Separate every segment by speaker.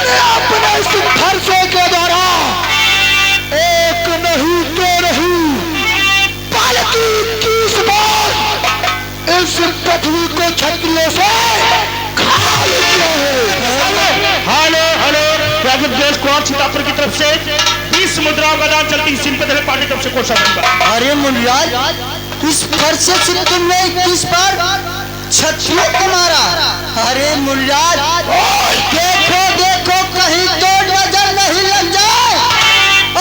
Speaker 1: मैंने अपने इस फरसे के द्वारा एक नहीं दो नहीं बल्कि 21 बार इस पृथ्वी को क्षत्रियों से खा लिया है।
Speaker 2: हेलो हेलो देश को सीतापुर की तरफ से 20 मुद्राओं का दान चलती सिंपदल पार्टी तरफ से कोषा।
Speaker 1: अरे मुनिराज, इस फरसे से तुमने 21 बार क्षत्रियों को मारा? अरे मुनिराज, देखो देखो कहीं तो नजर नहीं लग जाए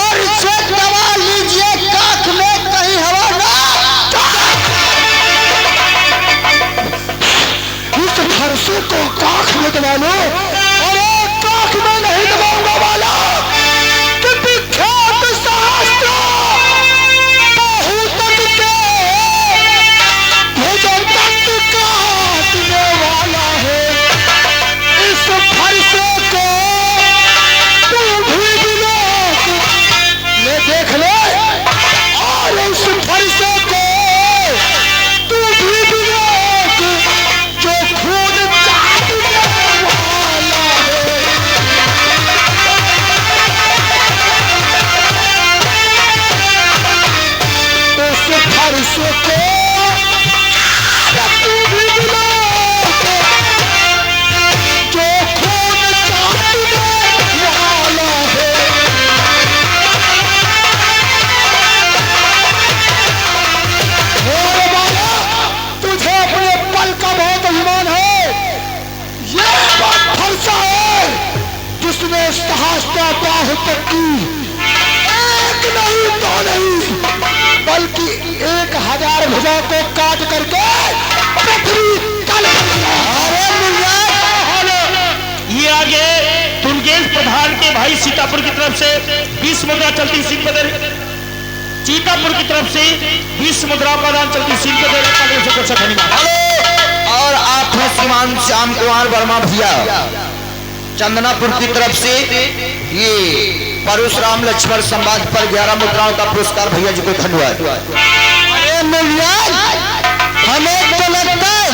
Speaker 1: और इसे दबा लीजिए काख में, कहीं हवा ना। इस फरसे को काख में दबा लो। अरे काख में नहीं दबाऊंगा वाला, विख्यात शास्त्र बहुतक के भुजंग काटने वाला है। इस फरसे को तू भी विलोक ले देख ले, और इस फरसे को तू भी विलोक जो खून चाटने वाला है। उस फरसे को तू भी विलोक जो खून चाटने वाला है। और बाबा, तुझे अपने बल का बहुत अभिमान है। ये बात फरसा है जिसने सहस्त्र बाहु तक की एक नहीं दो नहीं बल्कि 1000 भुजा को काट करके पृथ्वी तल कर दिया। अरे
Speaker 2: ये आगे तुर्गेश प्रधान के भाई सीतापुर की तरफ से 20 मुद्रा चलती सिंपदल, सीतापुर की तरफ से 20 मुद्राओं का दान चलती सिंपदल पार्टी से कोषा।
Speaker 3: हेलो, और आप हैं श्रीमान श्याम कुमार वर्मा भैया चंदनापुर की तरफ से ये परशुराम लक्ष्मण संवाद पर 11 मुद्राओं का पुरस्कार भैया जी को धन्यवाद।
Speaker 1: अरे मुनिराज, हमें तो लगता है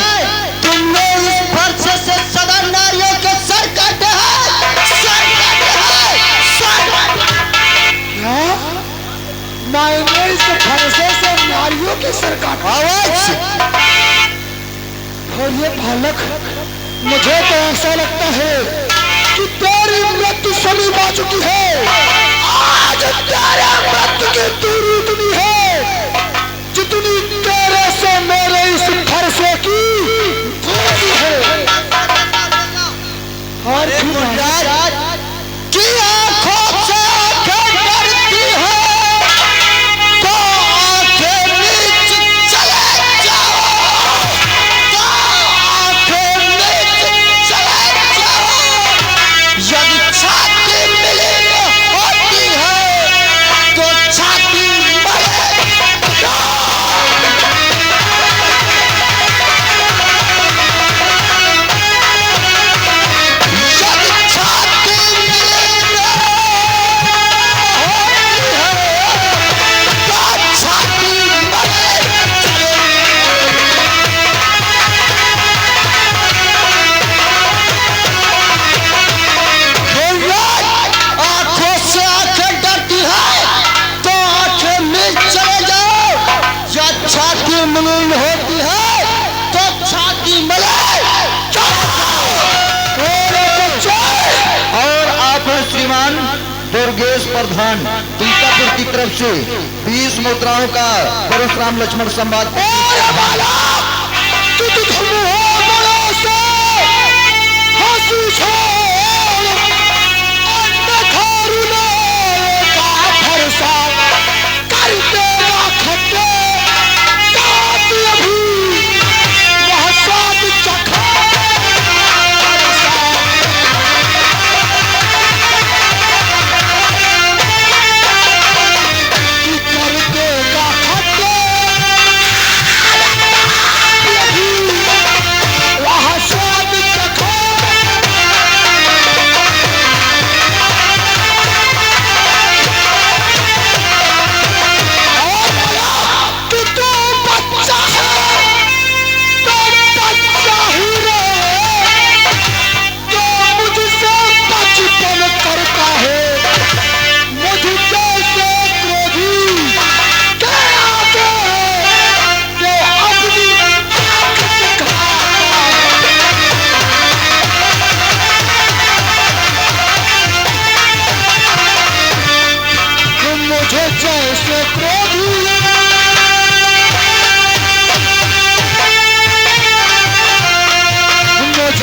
Speaker 1: तुमने इस फरसे से सदा नारियों के सर काटे हैं, सर काटे हैं, सर। क्या? मैंने इस फरसे से नारियों के सर काटे? आवाज! और ये बालक, मुझे तो ऐसा लगता है कि तेरी मृत्यु समीप आ चुकी है। आज तेरे मृत्यु की दूरी इतनी है जितनी तेरे से मेरे इस फरसे की दूरी है। और मुनिराज की आंखों से आंखें डरती है तो आंखें नीच चले जाओ, तो आंखें नीच चले जाओ। यदि छाती मिली होती है तो छाती मरे। यदि छाती मिली होती है तो छाती मरे। आंखों से आंखें डरती है तो आंखें मिल चले जाओ, या छाती मलिन होती है तो छाती मले।
Speaker 3: और आप हैं श्रीमान दुर्गेश प्रधान सीतापुर की तरफ से 20 मुद्राओं का परशुराम लक्ष्मण संवाद।
Speaker 1: हंसी छोड़ अन्यथा रुलाए का फरसा कर देगा खट्टे काट अभी वह स्वाद चखा कि कर देगा खट्टे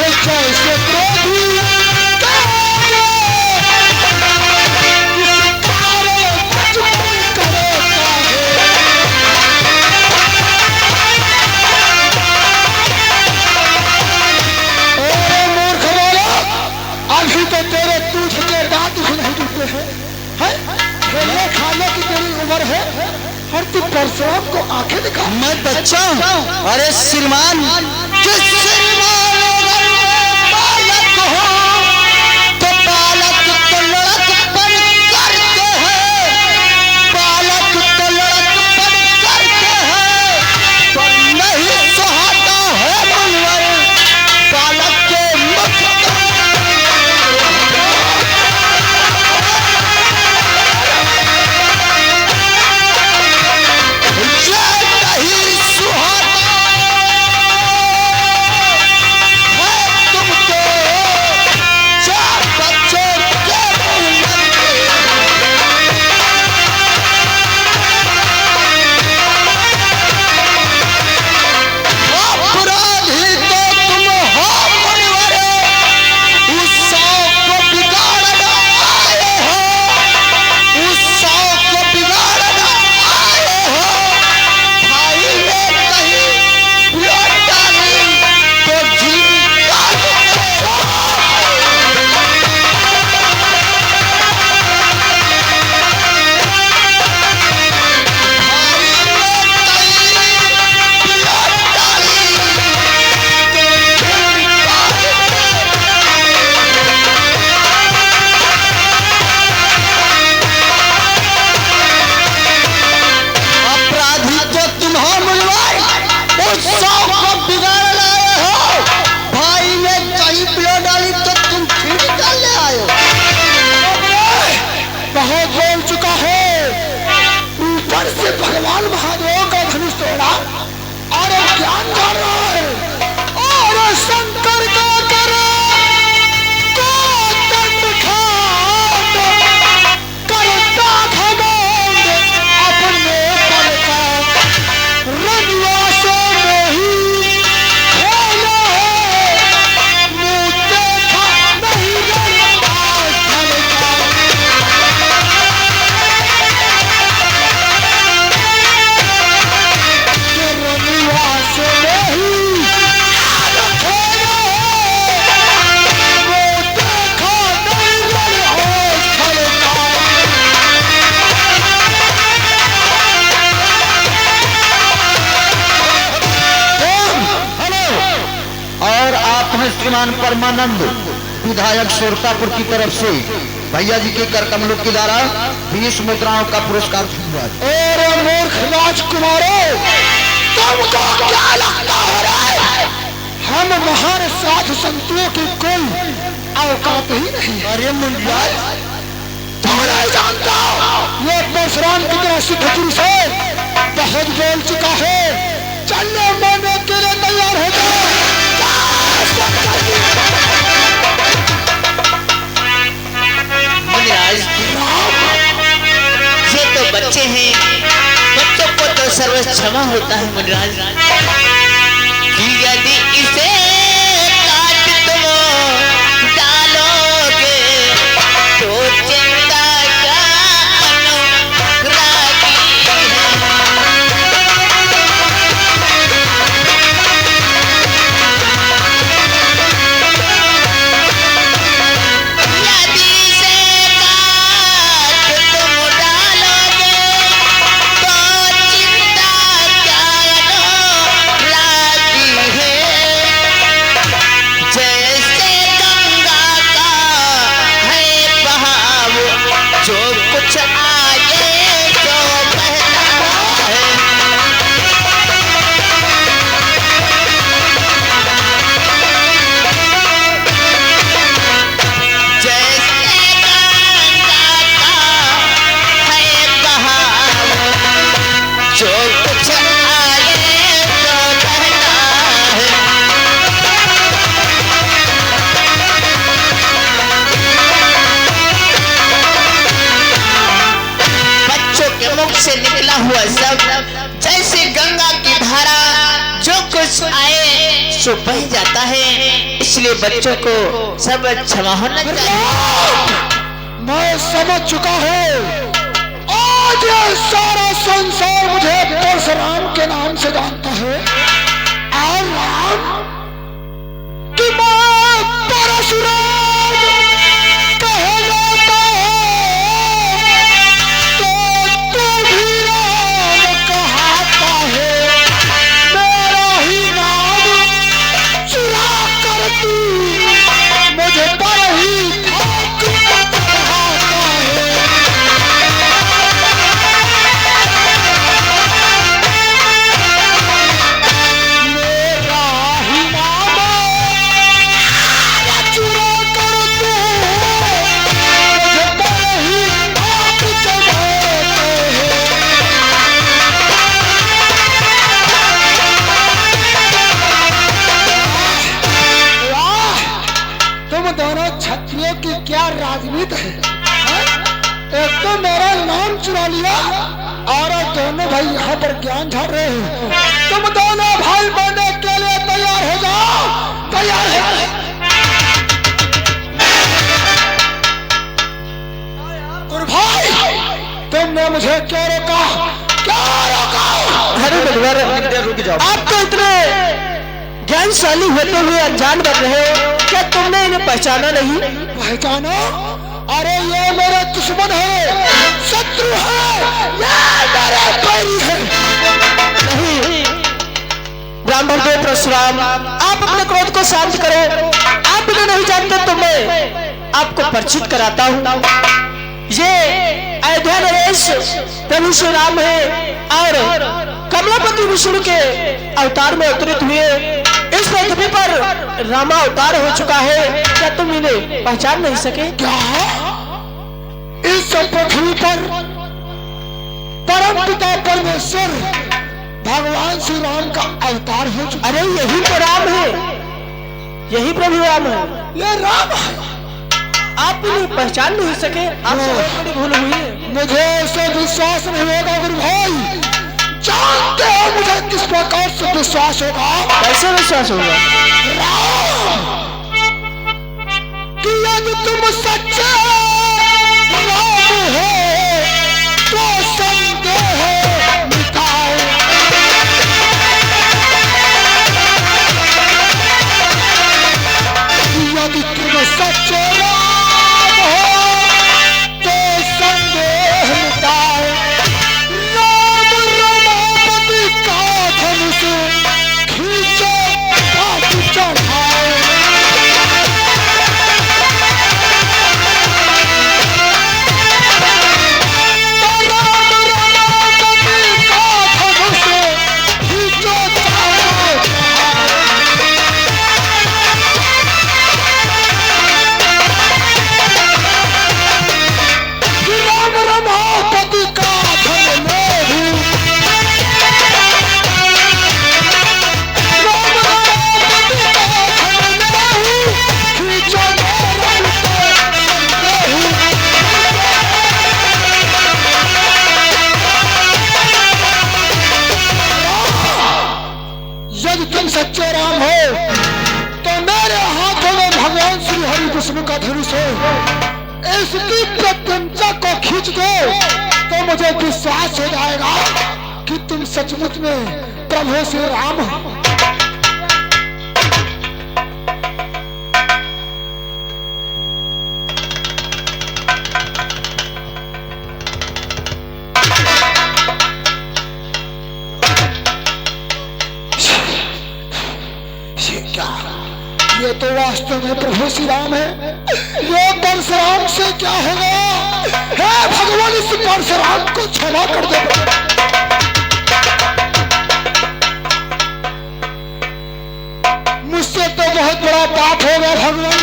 Speaker 1: जैसे क्रोधी तो तेरे तुझ के दांत भी नहीं टूटे हैं, खेलने खाने की तेरी उम्र है और तू परशुराम को आंखें दिखा।
Speaker 3: मैं बच्चा हूँ। अरे श्रीमान, जिस श्रीमान अगर बालक हो तो बालक तो लड़कपन करते हैं, बालक तो लड़कपन करते हैं, पर नहीं सुहाता है मुनवर बालक के मुख। भगवान महादेव का धनुष तोड़ा और ज्ञान कर रहा है और शंकर का करे को दंड खाट करता घमंड अपने पल का रंगवासों में ही खेला है, मुँह देखा नहीं श्रीमान परमानंद विधायक सोरतापुर की तरफ से भैया जी के कर कमलों के द्वारा 20 मुद्राओं का पुरस्कार हुआ।
Speaker 1: और मूर्ख राजकुमारों, तुमको क्या लगता है हम महान साधु संतों की कोई औकात ही नहीं?
Speaker 3: अरे मुंडिया,
Speaker 1: तुम नहीं जानता ये परशुराम कितना सिद्ध पुरुष है, बहुत बोल चुका है, चलने मारने के लिए तैयार हो जाओ।
Speaker 4: ये तो बच्चे हैं, बच्चों को तो सर्व क्षमा होता है मुनिराज। यदि इसे काट तुम डालोगे तो चिंता का अनुरागी से निकला हुआ सब जैसे गंगा की धारा जो कुछ आए सो बह जाता है। इस इसलिए बच्चों को सब क्षमा होना चाहिए।
Speaker 1: मैं समझ चुका हूँ। आज ये सारा संसार मुझे परशुराम के नाम से जानता है। और राम कि मैं परशुराम कहा जाता है, तो तू भी राम कहाता है। मेरा ही नाम चुरा कर तू मुझे पर ही ठोक कहाता है। मेरा ही नाम चुरा कर तू मुझे पर ही ठोक कहाता है। वाह, तुम दोनों क्षत्रियों की क्या राजनीति है, हैं? एक तो मेरा नाम चुरा लिया और दोनों भाई यहाँ पर ज्ञान झाड़ रहे हैं। तुम दोनों भाई बनने के लिए तैयार हो जाओ, तैयार है। और भाई तुमने मुझे क्यों रोका, क्यों रोका?
Speaker 3: अरे बलवर रुक जाओ।
Speaker 2: आप तो इतने ज्ञानशाली होते हुए अनजान बन रहे हो, क्या तुमने इन्हें पहचाना नहीं?
Speaker 1: पहचानो? अरे ये मेरे दुश्मन है, शत्रु है, ये मेरे बैरी है।
Speaker 2: नहीं ब्राह्मण देव परशुराम, आप अपने क्रोध को शांत करो। आप इन्हें नहीं जानते तो मैं आपको परिचित कराता हूँ। ये अयोध्या नरेश प्रभु श्री राम है और कमलापति विष्णु के अवतार में अवतरित हुए। इस पृथ्वी पर रामा अवतार हो चुका है, क्या तुम इन्हें पहचान नहीं सके?
Speaker 1: क्या इस पृथ्वी पर परम पिता परमेश्वर भगवान श्री राम का अवतार हो चुका?
Speaker 2: अरे यही तो राम है, यही प्रभु राम है।
Speaker 1: ये राम है।
Speaker 2: आप इन्हें पहचान नहीं सके, आपसे बहुत बड़ी भूल हुई है।
Speaker 1: मुझे ऐसे विश्वास नहीं होगा गुरु भाई। जानते हो मुझे किस प्रकार से विश्वास होगा?
Speaker 2: कैसे विश्वास होगा?
Speaker 1: राम कि यदि तुम सच्चे राम हो तो संदेह मिटाओ। यदि तुम सच्चे राम हो तो संदेह मिटाओ। राम रमापति का धनुष खींचो, हाथ चढ़ाओ। यदि तुम सच्चे राम हो तो मेरे हाथों में भगवान श्री हरि विष्णु का धनुष है। इसकी प्रत्यंचा को खींच दो तो मुझे विश्वास हो जाएगा कि तुम सचमुच में प्रभु श्री राम हो। ये तो वास्तव में प्रभु श्री राम है। ये परशुराम से क्या होगा? हे भगवान, इस परशुराम को क्षमा कर दे। मुझसे तो बहुत बड़ा पाप हो गया भगवान।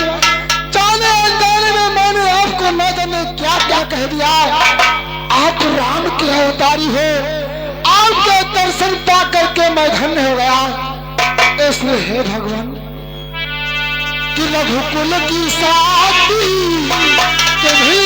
Speaker 1: जाने अनजाने में मैंने आपको न जाने क्या क्या कह दिया। आप राम के अवतारी हो, आपके दर्शन पा करके मैं धन्य हो गया। इसलिए हे भगवान कि रघुकुल की शादी तुम्ही